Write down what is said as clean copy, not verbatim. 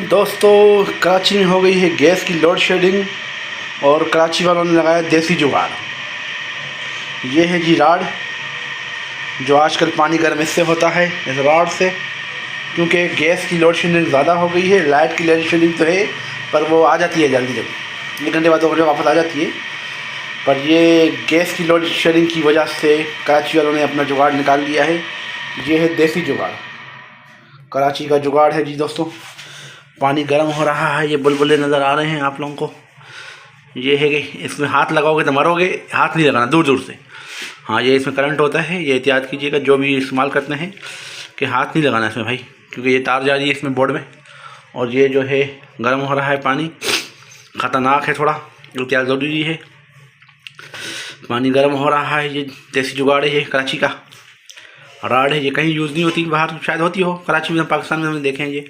दोस्तों, कराची में हो गई है गैस की लोड शेडिंग और कराची वालों ने लगाया देसी जुगाड़। ये है जी राड, जो आजकल पानी गर्म इससे होता है, इस राड से, क्योंकि गैस की लोड शेडिंग ज़्यादा हो गई है। लाइट की लोड शेडिंग तो है पर वो आ जाती है जल्दी जल्दी, 1 घंटे बाद 2 घंटे वापस आ जाती है। पर ये गैस की लोड शेडिंग की वजह से कराची वालों ने अपना जुगाड़ निकाल लिया है। ये है देसी जुगाड़, कराची का जुगाड़ है जी दोस्तों। पानी गर्म हो रहा है, ये बुलबुले नज़र आ रहे हैं आप लोगों को। ये है कि इसमें हाथ लगाओगे तो मरोगे, हाथ नहीं लगाना, दूर दूर से। हाँ, ये इसमें करंट होता है, ये एहतियात कीजिएगा जो भी इस्तेमाल करते हैं कि हाथ नहीं लगाना इसमें भाई, क्योंकि ये तार जा रही है इसमें बोर्ड में। और ये जो है गर्म हो रहा है पानी, ख़तरनाक है, थोड़ा एहतियात ज़रूरी है। पानी गर्म हो रहा है, ये देसी जुगाड़ है, ये कराची का राड है। ये कहीं यूज़ नहीं होती, बाहर शायद होती हो, कराची में पाकिस्तान में हमने देखे हैं ये